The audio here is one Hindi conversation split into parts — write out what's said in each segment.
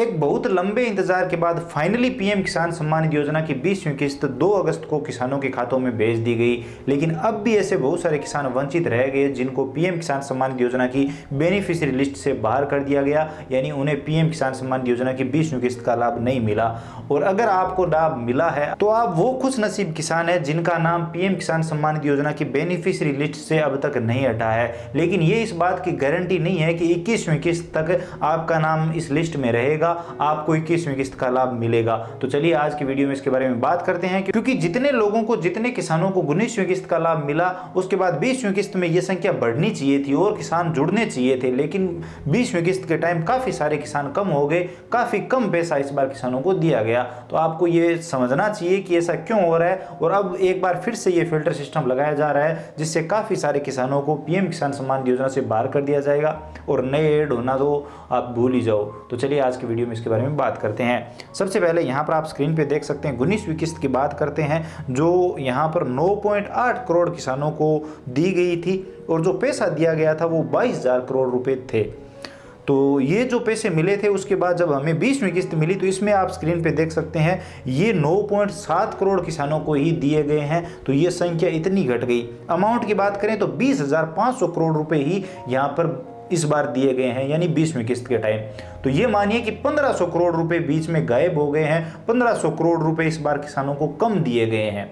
एक बहुत लंबे इंतजार के बाद फाइनली पीएम किसान सम्मान निधि योजना की 20वीं किस्त 2 अगस्त को किसानों के खातों में भेज दी गई। लेकिन अब भी ऐसे बहुत सारे किसान वंचित रह गए जिनको पीएम किसान सम्मान निधि योजना की बेनिफिशियरी लिस्ट से बाहर कर दिया गया, यानी उन्हें पीएम किसान सम्मान निधि योजना की 20वीं किस्त का लाभ नहीं मिला। और अगर आपको लाभ मिला है तो आप वो खुश नसीब किसान है जिनका नाम पीएम किसान सम्मान निधि योजना की बेनिफिशियरी लिस्ट से अब तक नहीं हटा है। लेकिन ये इस बात की गारंटी नहीं है कि 21वीं किस्त तक आपका नाम इस लिस्ट में रहेगा, आपको 21वीं किस्त का लाभ मिलेगा। तो चलिए आज की वीडियो में इसके बारे में बात करते हैं, क्योंकि जितने लोगों को, जितने किसानों को 19वीं किस्त का लाभ मिला, उसके बाद 20वीं किस्त में यह संख्या बढ़नी चाहिए थी और किसान जुड़ने चाहिए थे। लेकिन 20वीं किस्त के टाइम काफी सारे किसान कम हो गए, काफी कम पैसा इस बार किसानों को दिया गया। तो आपको ये समझना चाहिए कि ऐसा क्यों हो रहा है, और अब एक बार फिर से ये फिल्टर सिस्टम लगाया जा रहा है जिससे काफी सारे किसानों को पीएम किसान सम्मान निधि योजना से बाहर कर दिया जाएगा और नए ऐड होना तो आप भूल ही जाओ। तो चलिए आज की वीडियो में इसके बारे में बात करते हैं। सबसे पहले यहाँ पर आप स्क्रीन पे देख सकते हैं 19वीं किस्त की बात करते हैं, जो यहाँ पर 9.8 करोड़ किसानों को दी गई थी और जो पैसा दिया गया था वो 22,000 करोड़ रुपए थे। तो ये जो पैसे मिले थे उसके बाद जब हमें 20वीं किस्त मिली तो इसमें आप स्क्रीन पे देख सकते हैं ये 9.7 करोड़ किसानों को ही दिए गए हैं। तो ये संख्या इतनी घट गई। अमाउंट की बात करें तो 20,500 करोड़ रुपए ही यहाँ पर इस बार दिए गए हैं, यानी 20वीं किस्त के टाइम। तो ये मानिए कि 1500 करोड़ रुपए बीच में गायब हो गए हैं। 1500 करोड़ रुपए इस बार किसानों को कम दिए गए हैं।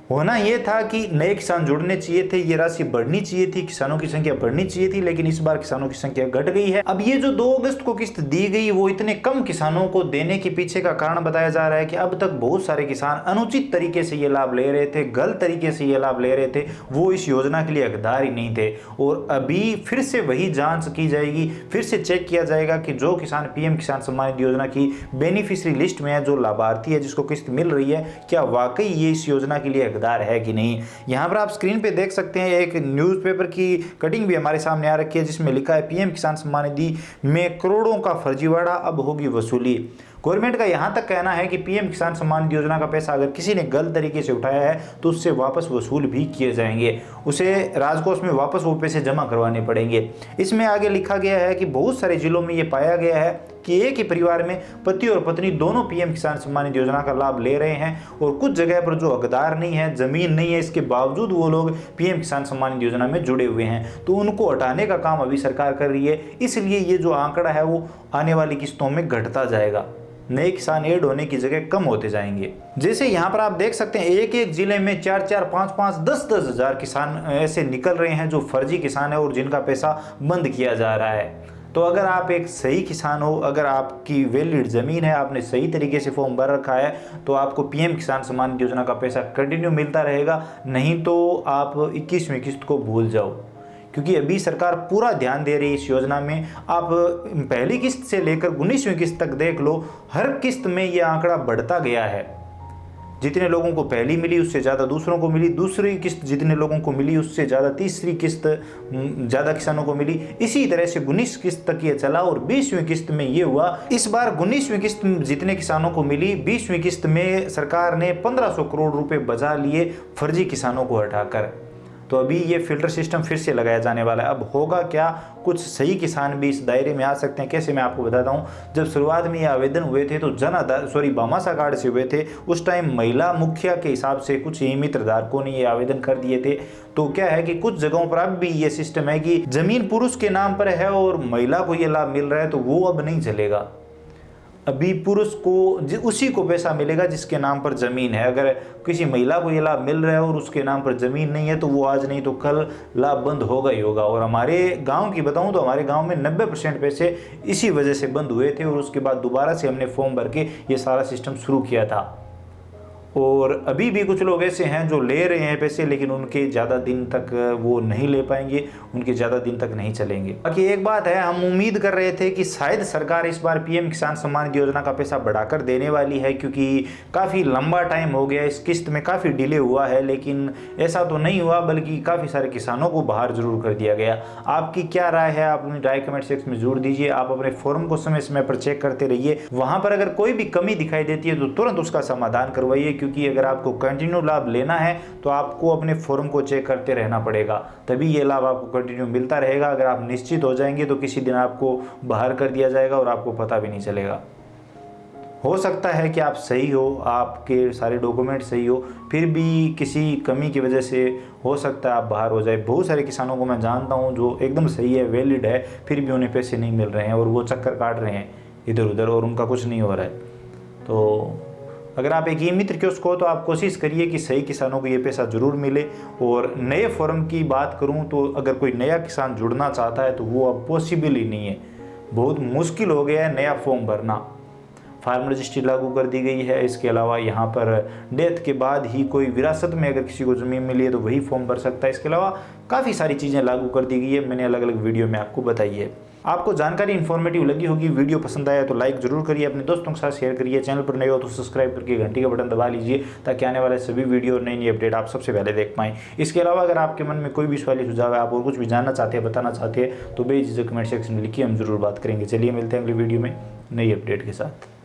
होना यह था कि नए किसान जुड़ने चाहिए थे, ये राशि बढ़नी चाहिए थी, किसानों की संख्या बढ़नी चाहिए थी, लेकिन इस बार किसानों की संख्या घट गई है। अब ये जो 2 अगस्त को किस्त दी गई वो इतने कम किसानों को देने के पीछे का कारण बताया जा रहा है कि अब तक बहुत सारे किसान अनुचित तरीके से ये लाभ ले रहे थे, गलत तरीके से ये लाभ ले रहे थे, वो इस योजना के लिए हकदार ही नहीं थे। और अभी फिर से वही जांच की जाएगी, फिर से चेक किया जाएगा कि जो किसान पीएम किसान सम्मान निधि योजना की बेनिफिशियरी लिस्ट में है, जो लाभार्थी है जिसको किस्त मिल रही है, क्या वाकई ये इस योजना के लिए हकदार है कि नहीं। यहां पर आप स्क्रीन पे देख सकते हैं एक न्यूज़पेपर की कटिंग भी हमारे सामने आ रखी है जिसमें लिखा है पीएम किसान सम्मान निधि में करोड़ों का फर्जीवाड़ा, अब होगी वसूली। गवर्नमेंट का यहां तक कहना है कि पीएम किसान सम्मान निधि योजना का पैसा अगर किसी ने गलत तरीके से उठाया है तो उससे वापस वसूल भी किए जाएंगे, उसे राजकोष में वापस वो पैसे जमा करवाने पड़ेंगे। इसमें आगे लिखा गया है कि बहुत सारे जिलों में ये पाया गया है कि एक ही परिवार में पति और पत्नी दोनों पीएम किसान सम्मान निधि योजना का लाभ ले रहे हैं और कुछ जगह पर जो हकदार नहीं है, जमीन नहीं है, इसके बावजूद वो लोग पीएम किसान सम्मान निधि योजना में जुड़े हुए हैं। तो उनको हटाने का काम अभी सरकार कर रही है, इसलिए ये जो आंकड़ा है वो आने वाली किस्तों में घटता जाएगा। नए किसान ऐड होने की जगह कम होते जाएंगे। जैसे यहाँ पर आप देख सकते हैं एक एक जिले में 4-4, 5-5, 10-10 हजार किसान ऐसे निकल रहे हैं जो फर्जी किसान है और जिनका पैसा बंद किया जा रहा है। तो अगर आप एक सही किसान हो, अगर आपकी वैलिड ज़मीन है, आपने सही तरीके से फॉर्म भर रखा है, तो आपको पीएम किसान सम्मान निधि योजना का पैसा कंटिन्यू मिलता रहेगा। नहीं तो आप 21वीं किस्त को भूल जाओ, क्योंकि अभी सरकार पूरा ध्यान दे रही है इस योजना में। आप पहली किस्त से लेकर 19वीं किस्त तक देख लो, हर किस्त में ये आंकड़ा बढ़ता गया है। जितने लोगों को पहली मिली उससे ज़्यादा दूसरों को मिली, दूसरी किस्त जितने लोगों को मिली उससे ज़्यादा तीसरी किस्त ज़्यादा किसानों को मिली। इसी तरह से 19 किस्त तक ये चला और 20वीं किस्त में ये हुआ। इस बार 19वीं किस्त जितने किसानों को मिली, 20वीं किस्त में सरकार ने 1500 करोड़ रुपए बचा लिए फर्जी किसानों को हटाकर। तो अभी ये फिल्टर सिस्टम फिर से लगाया जाने वाला है। अब होगा क्या, कुछ सही किसान भी इस दायरे में आ सकते हैं। कैसे, मैं आपको बताता हूँ। जब शुरुआत में ये आवेदन हुए थे तो भामाशाह कार्ड से हुए थे। उस टाइम महिला मुखिया के हिसाब से कुछ ही मित्रधारकों ने ये आवेदन कर दिए थे। तो क्या है कि कुछ जगहों पर अब भी ये सिस्टम है कि जमीन पुरुष के नाम पर है और महिला को ये लाभ मिल रहा है, तो वो अब नहीं चलेगा। अभी पुरुष को उसी को पैसा मिलेगा जिसके नाम पर ज़मीन है। अगर किसी महिला को ये लाभ मिल रहा है और उसके नाम पर ज़मीन नहीं है तो वो आज नहीं तो कल लाभ बंद होगा ही होगा। और हमारे गांव की बताऊं तो हमारे गांव में 90% पैसे इसी वजह से बंद हुए थे और उसके बाद दोबारा से हमने फॉर्म भर के ये सारा सिस्टम शुरू किया था। और अभी भी कुछ लोग ऐसे हैं जो ले रहे हैं पैसे, लेकिन उनके ज़्यादा दिन तक वो नहीं ले पाएंगे, उनके ज़्यादा दिन तक नहीं चलेंगे। बाकी एक बात है, हम उम्मीद कर रहे थे कि शायद सरकार इस बार पीएम किसान सम्मान निधि योजना का पैसा बढ़ाकर देने वाली है, क्योंकि काफ़ी लंबा टाइम हो गया, इस किस्त में काफ़ी डिले हुआ है। लेकिन ऐसा तो नहीं हुआ, बल्कि काफ़ी सारे किसानों को बाहर जरूर कर दिया गया। आपकी क्या राय है, आप अपनी राय कमेंट सेक्शन में जरूर दीजिए। आप अपने फॉर्म को समय समय पर चेक करते रहिए, वहाँ पर अगर कोई भी कमी दिखाई देती है तो तुरंत उसका समाधान करवाइए, क्योंकि अगर आपको कंटिन्यू लाभ लेना है तो आपको अपने फॉर्म को चेक करते रहना पड़ेगा, तभी ये लाभ आपको कंटिन्यू मिलता रहेगा। अगर आप निश्चित हो जाएंगे तो किसी दिन आपको बाहर कर दिया जाएगा और आपको पता भी नहीं चलेगा। हो सकता है कि आप सही हो, आपके सारे डॉक्यूमेंट सही हो, फिर भी किसी कमी की वजह से हो सकता है आप बाहर हो जाए। बहुत सारे किसानों को मैं जानता हूं जो एकदम सही है, वैलिड है, फिर भी उन्हें पैसे नहीं मिल रहे हैं और वो चक्कर काट रहे हैं इधर उधर और उनका कुछ नहीं हो रहा है। तो अगर आप एक ई मित्र कियोस्क हो तो आप कोशिश करिए कि सही किसानों को ये पैसा ज़रूर मिले। और नए फॉर्म की बात करूँ तो अगर कोई नया किसान जुड़ना चाहता है तो वो अब पॉसिबल ही नहीं है, बहुत मुश्किल हो गया है नया फॉर्म भरना। फार्म रजिस्ट्री लागू कर दी गई है। इसके अलावा यहाँ पर डेथ के बाद ही कोई विरासत में अगर किसी को ज़मीन मिली है तो वही फॉर्म भर सकता है। इसके अलावा काफ़ी सारी चीज़ें लागू कर दी गई है, मैंने अलग अलग वीडियो में आपको बताई है। आपको जानकारी इन्फॉर्मेटिव लगी होगी, वीडियो पसंद आया तो लाइक जरूर करिए, अपने दोस्तों के साथ शेयर करिए, चैनल पर नए हो तो सब्सक्राइब करके घंटी का बटन दबा लीजिए ताकि आने वाले सभी वीडियो और नई नई अपडेट आप सबसे पहले देख पाएं। इसके अलावा अगर आपके मन में कोई भी सवाल सुझाव है, आप और कुछ भी जानना चाहते हैं, बताना चाहते हैं तो बेझिझक कमेंट सेक्शन में लिखिए, हम जरूर बात करेंगे। चलिए मिलते हैं अगली वीडियो में नई अपडेट के साथ।